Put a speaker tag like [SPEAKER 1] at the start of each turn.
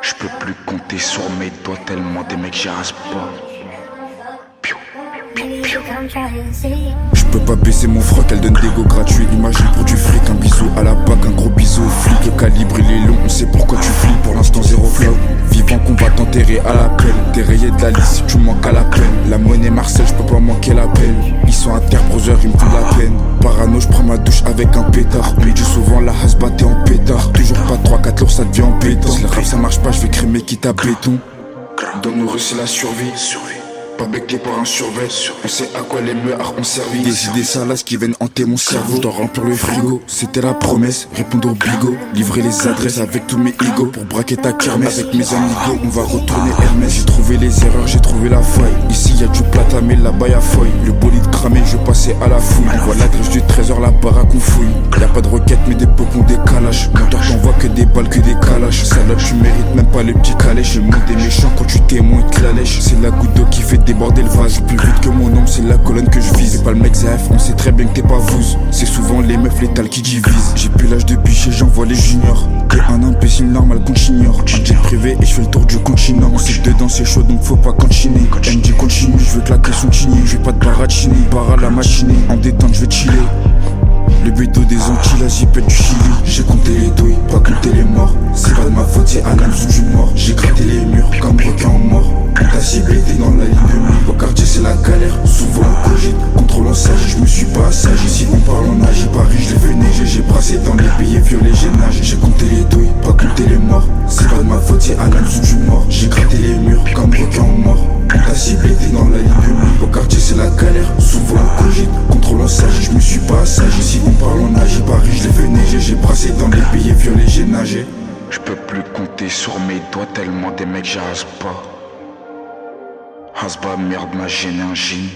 [SPEAKER 1] Je peux plus compter sur mes doigts tellement des mecs j'y rase pas.
[SPEAKER 2] Je peux pas baisser mon froc, elle donne des go gratuits. Imagine pour du fric, un bisou à la bac, un gros bisou au flic. Le calibre il est long, on sait pourquoi tu flippes. Pour l'instant zéro flow, vivant combat t'enterrer à l'appel. T'es rayé de la liste si tu manques à l'appel. La monnaie Marcel, je peux pas manquer l'appel. Ils sont à terre, brother, ils me font de la peine. Parano, je prends ma douche avec un pétard. On me dit souvent la hasba t'es en pétard. Toujours pas 3-4 lourds, ça devient embêtant. Si le rap ça marche pas, je vais crémer quitte à béton. Dans nos rues c'est la survie. Pas becqué par un survêt. On sait à quoi les meurs ont servi. Des idées salaces qui viennent hanter mon cerveau. Je dois remplir le frigo, c'était la promesse. Répondre au bigot, livrer les adresses avec tous mes ego. Pour braquer ta kermesse avec mes amigos, on va retourner Hermès. J'ai trouvé les erreurs, j'ai trouvé la faille. Ici y'a du plata mais là-bas y'a feuille. Le bolide cramé, je vais passer à la fouille. On voit l'adresse du trésor, la baraque on fouille. Y'a pas de roquette mais des pop ont des calaches. Menteur t'envoie que des balles, que des calaches. Salope tu mérites même pas le petit calèche. Le monde est méchant quand tu témoins te la lèche. C'est la goutte d'eau qui fait déborder le vase. Plus vite que mon ombre, c'est la colonne que je vise. C'est pas le mec ZF, on sait très bien que t'es pas fouze. C'est souvent les meufs létales qui divisent. J'ai plus l'âge de bicher, j'envoie les juniors. T'es un imbécile normal qu'on t'ignore. Un jet privé et je fais le tour du continent. On sait que dedans c'est chaud donc faut pas continuer. MJ continue, je veux claquer son chigné. Je vais pas de baratchiner, barre à la machinée. En détente je vais chiller. Le bédo des Antilles, la zipette du Chili. J'ai compté les douilles, pas compté les morts. C'est pas de ma faute, c'est à l'hameçon du mort. J'ai gratté les murs comme requin en mort. On t'a ciblé, t'es dans la ligne de mire. Au quartier c'est la galère, souvent on cogite. Contrôle en sage, je me suis pas assagi. Si on parle en âge, Paris je l'ai vu neiger. J'ai brassé dans les pays violés, j'ai nagé. J'ai compté les douilles, pas compté les morts. C'est pas de ma faute, c'est à l'hameçon du mort. J'ai gratté les murs comme requin en mort. On t'a ciblé, t'es dans la ligne de mire. Au quartier c'est la galère, souvent on cogite. Contrôle en sage, je me suis pas assagi. Si on parle en âge, Paris je l'ai vu neiger. J'ai brassé dans les pays violés, j'ai nagé.
[SPEAKER 1] Je peux plus compter sur mes doigts tellement des mecs j'y rase pas. Hasba merde m'a gêné un jean.